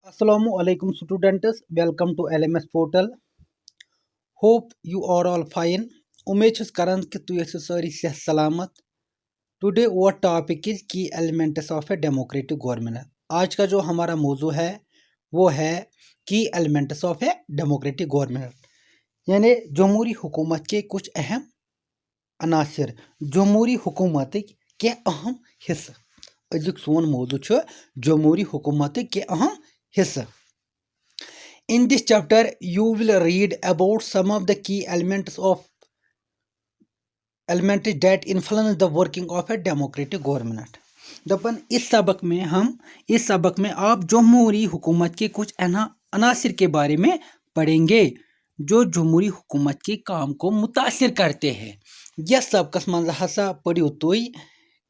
Assalamualaikum students, welcome to LMS portal. Hope you are all fine. उम्मीद छुस करन कि तुम ٲسِو سٲری صحت सलामत. Today our topic is key elements of a democratic government. आज का जो हमारा मौजू है वो है की elements of a democratic government, यानी जमहूरी हुकूमत के कुछ अहम अनासर, जमहूरी हुकूमत के अहम हिस्से. अजुक सोन मौजू छ जमहूरी हुकूमत के अहम हिस्से. In this chapter, you will read about some of the key elements that influence the working of a democratic government. दपन इस सबक में आप जमहूरी हुकूमत के कुछ अनासिर के बारे में पढ़ेंगे जो जमहूरी हुकूमत के काम को मुतासिर करते हैं. यह सबकस मंज हसा पढ़ियो तुई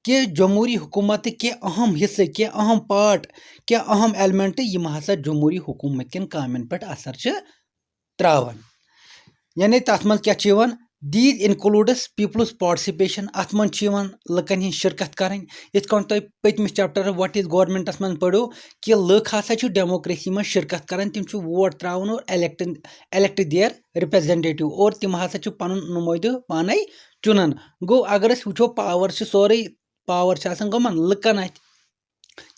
कि जमहूरी हुकूमत के अहम हिस्से, के अहम पार्ट, के अहम एलिमेंट यम हसा जमहूरी हुकूमत के कामन पे असर छ त्रावन. यानी तथ मन क्या दीज इनक्लूड्स पीपल्स पार्टिसिपेशन. अत मन लुकन हिंद शिरकत करें. इत तुम पतमिस चैप्टर व्हाट इज गवर्नमेंटस मन पढ़ो कि लुक हसा डेमोक्रेसी में शिरकत करें. तिम वोट त्रावन और एलेक्ट देयर रिप्रेजेंटेटिव और तिम हसा पन नुमाइंद पाने चुनन. गो अगर अस वो पावर सोरे पावर गमन लुकन अत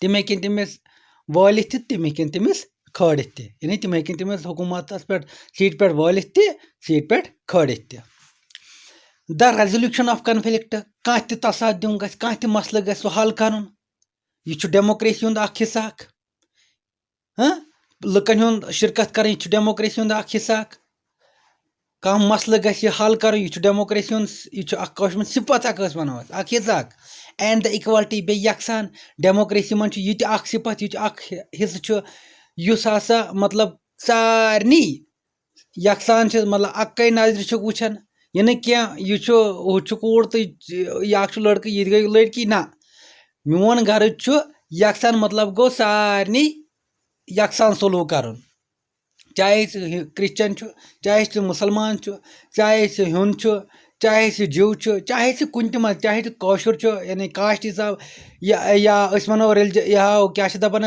तिम हेकन तमिस वालित तिम हेकन तमिस खड़ित, यानी तिम हेकन तमिस हुकूमत पे सीट पे वालित सीट पे खड़ित. द रेजोल्यूशन ऑफ कन्फ्लिक्ट, कह तसादुम गस, कह मसल गस सह हल कर. यह डेमोक्रेसी हुंद अख हिस्सा. लुकन हुंद शिरकत कर डेमोक्रेसी हुंद अख हिस्सा. कह मसल गस हल कर, यह डेमोक्रेसी हुंद यह सिफत वनो अख हिस्सा. एंड द इक्वालिटी बे यकसान. डेमोक्रेसी मन यह सिफत, यह हिस्सा युस हसा मतलब सारनी यकसान मतलब अक्कै नजर वुचन. यह न यह कूड़ तो यह लड़का यह गई लड़की ना. मोन गर्ज यकसान मतलब गो सारनी यकसान सलूक कर. चाहे क्रिश्चन चाहे सह मुसलमान चाहे सह हिंद चाहे सह जीव चाहे सह कुन तम चाहे सह कौशुर यानी कास्ट हिसाब या वनो क्या दपान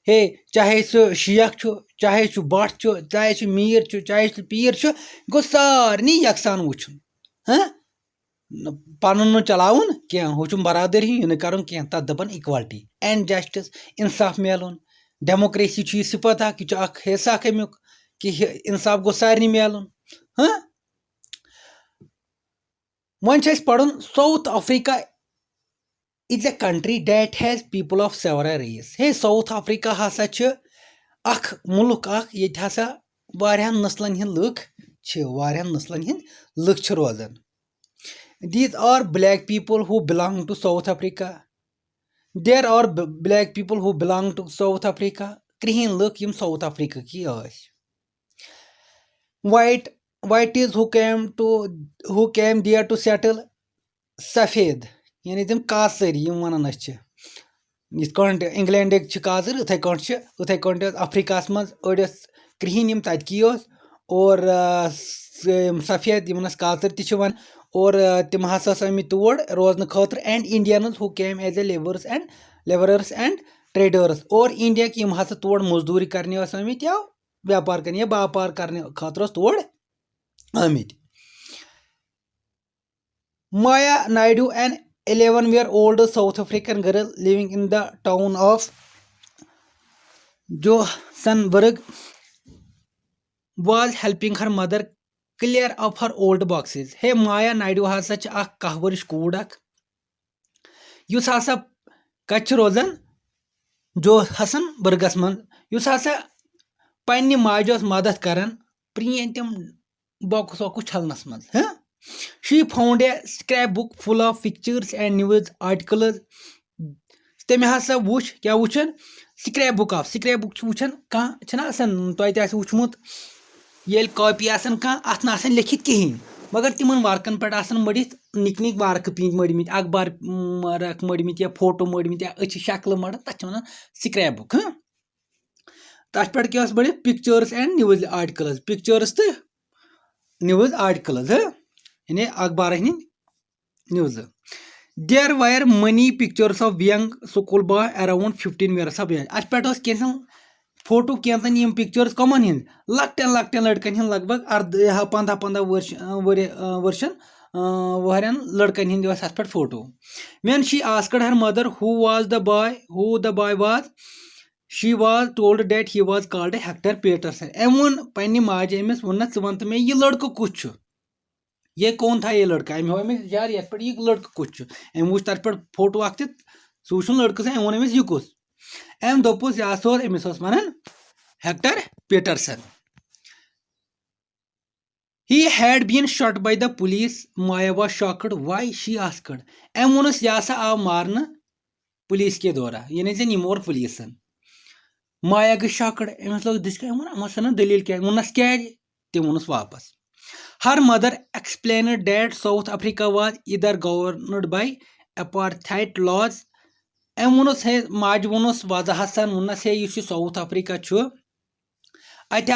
हे चाहे सह शेख चाहे सह बट चाहे सह मीर चाहे सह पीर गो सारनी यकसान वुचन. पन चलावन क्या हुचुम बरादरी यह कर तथ दपान इक्वालिटी एंड जस्टिस, इंसाफ मिलन. डेमोक्रेसी यह सिफत हिस्सा अमुक कि इंसाफ गो सारनी मिलन. वन पढ़ South Africa is a country that has people of several race. हे साउथ अफ्रीका हसा अख मुल्क ये हसा वारियान नस्लन हिंद लुक रोजान. These are black people who belong to South Africa. There are black people who belong to South Africa. Krihin look yim South Africa ki aas. White is who came there to settle. Safed यानी तम Kasar M one England काजर उथे Africa मज क्रिहिन यम ततकी और सफेद Yemen काजर one और तिम हसा आमित तोड़ रोजन खतर. And Indians who came as a labourers and traders. और इंडिया की यम हसा तोड़ मजदूरी करने आमित या व्यापार करने या व्यापार करने खतर तोड़ Amit. Maya Naidu, an 11-year-old South African girl living in the town of Johannesburg, was helping her mother clear up her old boxes. Hey, Maya Naidu hasa akh kahwarish kood yus hasa kach rozan Johannesburgas man yus hasa panni majos madat karan preen tim box oku chalnas man. She found a scrapbook full of pictures and news articles. तमें हसा वुच क्या वुचन scrap book वुचन कह तुम वुचमुत ये copy आसन कह अत न लिखित कहें मगर तिमन वार्कन पे मड़ित निक निक वार्क पींत मड़मित अखबार मार्क मड़मित या फोटो मड़मित या अच्छी शक्ल मड़ तथ वन स्क्रैप बुक. तथ पे क्या मड़ित pictures and news articles, pictures तो न्यूज आर्टिकल्स यानी अखबार news. There were many pictures of young school boy around 15 years of age. अत पे फोटो कैंतन यम पिक्चर्स कमन हिंद लकटन लकटन लड़कन हिंद लगभग 15 वर्षन वहरन लड़कन हिंद अथ पे photo when she asked her mother who the boy was she was told that he was called Hector Peterson em won panni माज अमिस वोन one तो मे ये लड़का कुछ ये कौन था ये लड़का अम हो यार ये पे ये लड़का कुछ अम वुच तथ पे फोटो अख सह वुन लड़का अम वोन अमिस यह कुस अम दोपुस यह Amish one Hector Peterson. He had been shot by the police. Maya was shocked. Why? She asked. Am वोनस यह आव मारन पुलिस के दौरा यानी जन यमोर पुलिसन माया गई शॉक्ड अमिस लोग दिस अमन दलील क्या वोनस क्या तम वोनस वापस Her mother explained that South Africa was either governed by apartheid laws. Am वोनस है माज वोनस वजह सन वोनस है यह साउथ अफ्रीका अत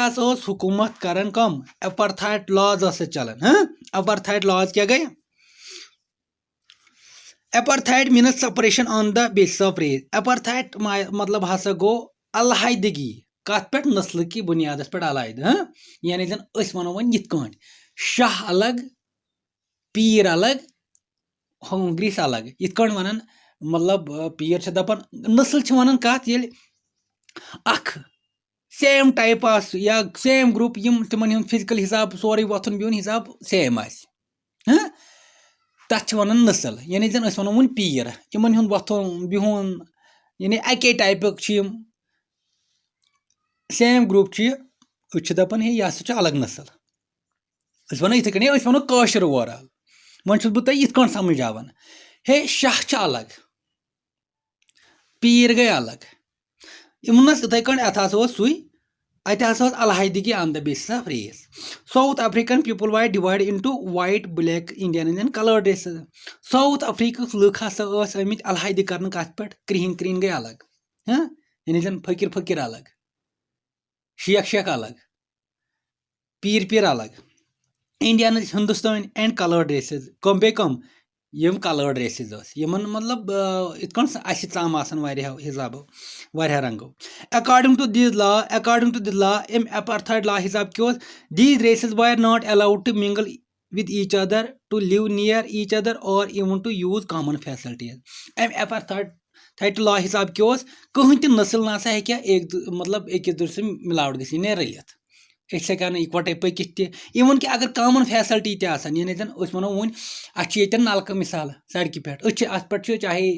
हुकूमत करन कम apartheid laws चलन apartheid laws क्या गए apartheid means separation on the basis of race apartheid मतलब हसा गो अलहदगी कत पे नस्ल की बुनियाद पे अलहद यानी जन वनो वन ये शाह अलग पीर अलग हंग्रीस अलग ये वन मतलब पीर दपान नस्ल वन कत ये सेम टाइप या सेम ग्रुप तिमन फिजिकल हिसाब सोरे वथुन बिहुन हिसाब सेम तथ वन नस्ल यानी जन वनो वन पीर इन वथुन बिहुन यानी अके टाइप सेम ग्रुप दपान हे यह अलग नस्ल वनो इत वनो काशर ओवरऑल वन बह तुम ये समझ आवान हे शाह अलग पीर गई अलग इमनस इथे अत सु अलहदगी on the basis of race South African people were divide into white black Indian and coloured races South Africa लुक हसा आमित अलहद कर कत पे क्रीन क्रीन गई अलग यानी जन फकीर फकीर अलग शेख शेख अलग पीर पीर अलग Indian Hindustan and coloured races कम बे कम यम कलर्ड रेसेस यमन मतलब इत त्रम हिसाब वारिया रंगो अकॉर्डिंग टू दिस लॉ एम apartheid law हिसाब क्यों these races were not allowed to mingle with each other to live near each other or even to use common facilities एम apartheid law हिसाब क्यों कहीं त नस्ल ना सा है एक मतलब एक दूसरे मिलावट गई ने रलियत हेकान इकवटे पकित इवन कि अगर कॉमन फैसिलिटी तन यानी जन वनो वन अन नलक मिसाल सड़क पे अत पे चाहे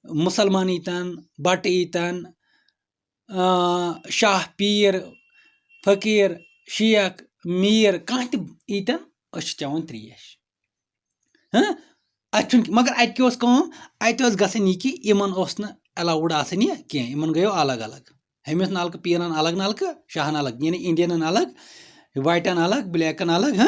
मुसलमान ईतन बट ईतन शाह पीर फकीर शेख मीर कह ईतन चवन त्रेश मगर अत गसन यह कि इन अलाउड आसन यह कह इन गयो अलग अलग हमिस नलक पीरन अलग नलक शाहन अलग यानी इंडियन अलग वाइटन अलग ब्लैकन अलग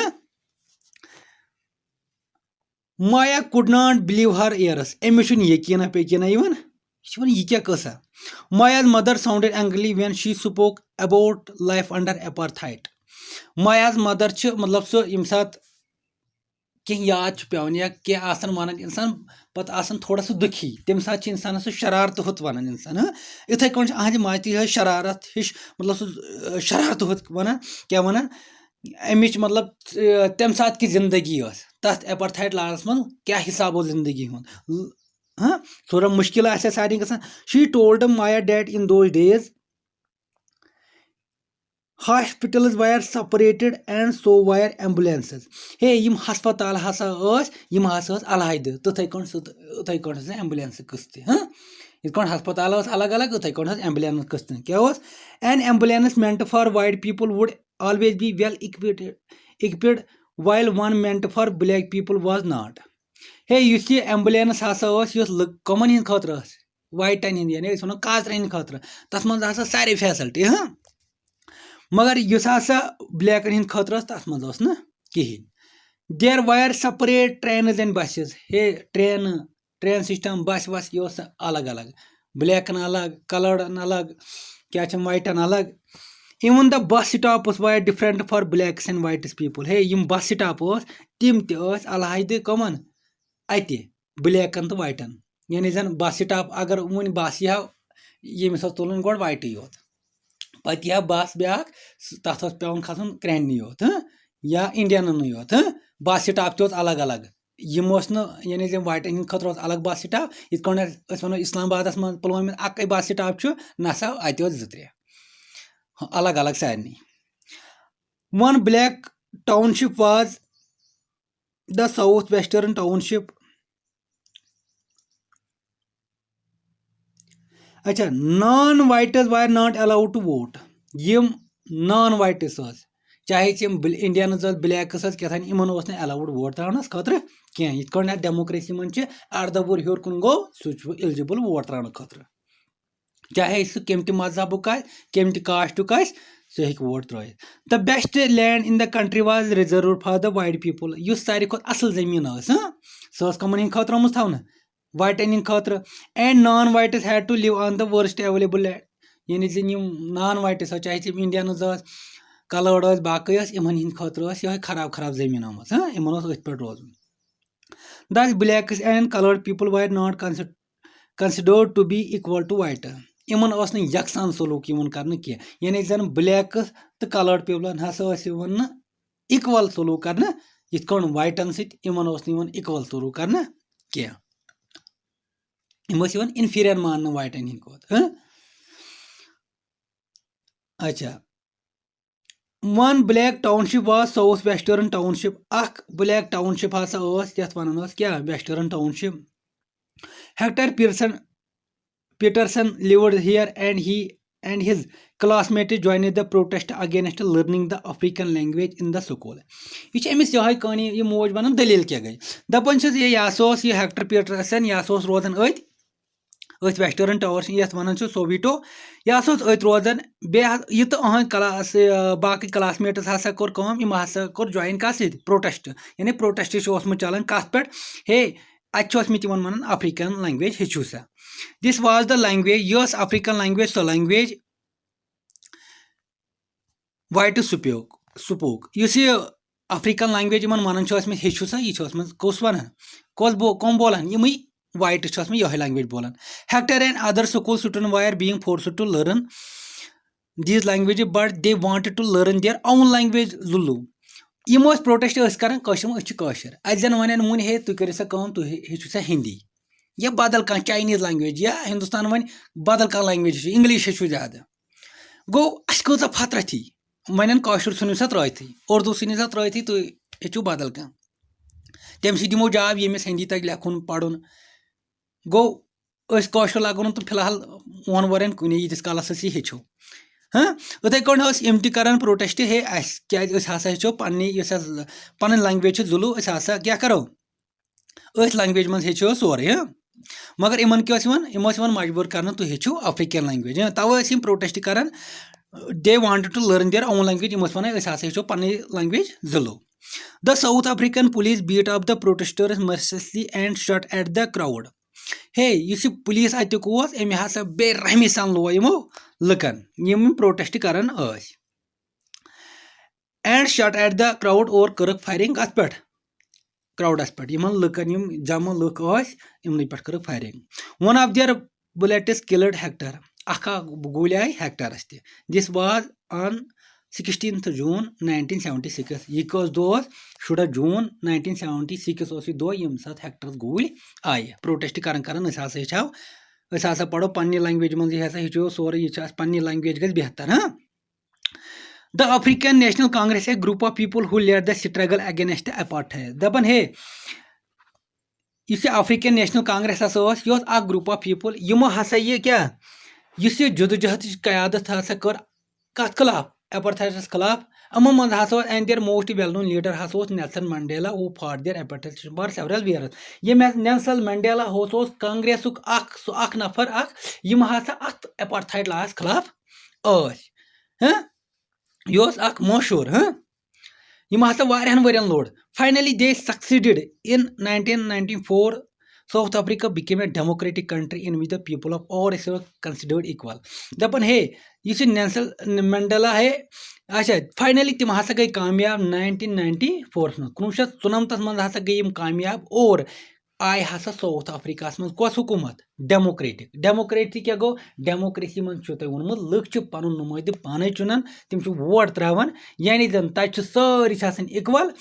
Maya could not believe her ears अमिस यकीन पेकीन यह क्या कसा Maya's mother sounded angry when she spoke about life under apartheid Maya's mother मतलब सो यम सात कह याद पेवन या कह वन इंसान पत थोड़ा सा दुखी तम सात इंसान सह शरारत हुत वन इंसान इथे कौन अहद माज ती शरारत हिश मतलब सह शरारत हुत वन क्या वन अमिच मतलब तम सात की जिंदगी तथ apartheid लास मन क्या हिसाब जिंदगी हूँ थोड़ा मुश्किल सारे ग she told Maya that in those days hospitals were separated and so were ambulances हे यम हस्पताल हसा अलहद तथे एम्बुलेंस कस्त इत हस्पताल अलग अलग तथे एम्बुलेंस कस्त क्या an ambulance meant for white people would always be well equipped while one meant for black people was not हे युस ये एम्बुलेंस हसा कमन हिंद खतर वाइटन हिंद यानी वो काजर हिंद खतर तथ मज सारे फैसिलिटी मगर युस हसा ब्लैकन हिंद खतर तथ मज न कहें there were separate trains and buses हे ट्रेन सिस्टम बस वस यह अलग अलग ब्लैकन अलग कलर्डन अलग क्या वाइटन अलग even the bus stops were different for blacks and whites people हे यम बस स्टॉप तम अलहद कमन अत ब्लैकन तो वाइटन यानी जन बस स्टॉप अगर वन बस यह यमिस तुलन गो वाइट योत पत या बस ब्या तथ पे खसन क्रैन योत या इंडियन योत बस स्टॉप तो अलग अलग यानी वाटन हंद खतर अलग बस स्टॉप इत वो इस्लामाबाद मं पुलवाम अक बस स्टॉप नसा अत जो त्रे अलग अलग सारे one black township was the south western township अच्छा non whites were not allowed to vote यम नॉन वाइटस चाहे इंडियन ब्लैक्स क्या इन अलाउड वोट त्रानस खतर कह डेमोक्रेसी मन 18 वुर हर कुन गो सह एलिजिबल वोट त्रान खतर चाहे सह कम मजहबुक कम कास्टुक सह हेक वोट त्रित the best land in the country was reserve for the white people सारे खुद असल जमीन सह कमन हंद खतर आम थवन वाइटन हंद खतर and non whites had to live on the worst available land यानी नॉन वाइटस चाहे इंडियन कलर्ड बाकी इन हंद खतर यह खराब खराब जमीन आम इन पे रोजन दस blacks and coloured people were not considered to be equal to white इन यकसान सलूक कर यानी जन ब्लैक्स तो कलर्ड पीपल हसा इक्वल सलूक कर इत वाइटन सन इक्वल सलूक कर इन्फीरियर मान वाइटन हंद खोत अच्छा one black township was south western township अख ब्लैक टाउनशिप हसा यथ वन क्या western township Hector Pieterson lived here and his classmates joined the protest against learning the African language in the school. यह अमिस यह कहानी यह मोज वन दलील क्या गई दपान यह हेक्टर पीटरसन यह रोजान अथ वेस्टर्न टावर ये वन सोविटो यह अत रोजान बे तो अहद क्लास बाकी क्लासमेट्स हसा कोर हसा कोर ज्वाइन कत प्रोटेस्ट यानी प्रोटेस्ट चलान कत पे हे अत वन अफ्रीकन लैंग्वेज हेचू सा दिस वाज द लैंग्वेज यह African language so language white spoke African language वन हेचू सा यह कस वन कम बोलान यम वाइट यह लैंग्वेज बोलान Hector and other school student were being forced to learn these language but they wanted to learn their own language Zulu यम प्रोटेस्ट कर अत जन वन मुन हे तुम करो सा तुम हेचू सा हिंदी या बदल कह चाइनीज लैंग्वेज या हिंदुस्तान वन बदल कह लैंग्वेज इंग्लिश हेचू ज्यादा गो अस कह फतरती वन सन सा त्रथी उर्दू सन सा त्रथी तुम हेचू बदल कह तम दिमो जॉब यमिस हिंदी तक लेखुन पढ़ुन गो लगन तो फिलहाल 1 वर कुन यीतिस कालस यह हेचो हाँ इथे कम तरान प्रोटेस्ट हे क्या हसा हेचो पन लैंग्वेज जुलू हसा क्या करो अथ लैंग्वेज मं हेचो सोरे हाँ मगर इन क्या मजबूर कर तुम हेचो अफ्रीकन लैंग्वेज तवे प्रोटेस्ट कर they wanted to learn their own language वन हसा हेचो पन language Zulu the South African police beat up the protesters mercilessly and shot at the crowd हे यह पुलिस अतुक अमे हसा बेरहमी सान लो यमो लुकन यम प्रोटेस्ट करान and shot at the crowd और करक फायरिंग अत पे क्राउडस पे लुकन जमा लुक इमन पे कर firing one of their bullets killed Hector अखा गोल आई हेक्टरस this was on 16th June 1976 यह कस दो 6 जून 1976 दो यम सात हेक्टरस गोल आय प्रोटेस्ट कर हसा पढ़ो पन्नी लैंग्वेज मं हसा हेचो सोरे यह पन्नी लैंग्वेज गज बेहतर हाँ the African National Congress a group of people who led the struggle against apartheid दपन हे इस अफ्रीकन नेशनल कांग्रेस हसा ग्रुप ऑफ पीपल यमो हसा यह क्या इस जदोजहद क्यादत हसा कर कत खिलाफ अपार्थाइडस खिलाफ अमो मं हसा and their most well known leader हसा Nelson Mandela who fought their apartheid for several years ये नेल्सन मंडेला कांग्रेस अख नफर यम हसा अत अपार्थाइड लास खिलाफ यह मशहूर हाँ यम हसा वारियान वरियन लोड finally they succeeded in 1994 South Africa became a democratic country in which the people of all races were considered equal. दपन हे यह नेल्सन मंडेला है अच्छा फाइनली तम हसा गई कामयाब 1994 1994 मं हसा गई कामयाब और आय हसा साउथ अफ्रीका मज कस हुकूमत डेमोक्रेटिक डेमोक्रेसी क्या गो डेमोक्रेसी मन वोनमुत लुक पन नुमाइंद पाने चुनान तिम वोट त्रावान यानी जन तत सारी इक्वल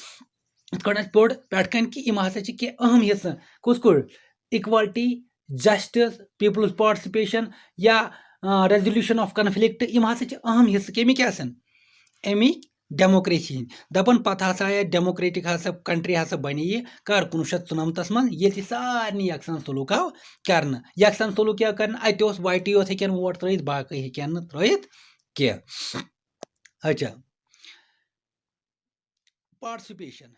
पोड़ पेटकन कि यम हसा अहम हिस्सा कुस इक्वालिटी जस्टिस पीपल्स पार्टिसिपेशन या रेजोल्यूशन ऑफ कन्फ्लिक्ट यम हसा अहम हिस्सा कमिक अमिक डेमोक्रेसी दपन पत हसा आया डेमोक्रेटिक हसा कंट्री हसा बन यह कर 1994 मन ये सारे यकसान सलूक आव कर यकसान सलूक क्या कर अत वाइट योत हेकन वोट त्रत बाकी हेकन त्रत कह अच्छा पार्टिसिपेशन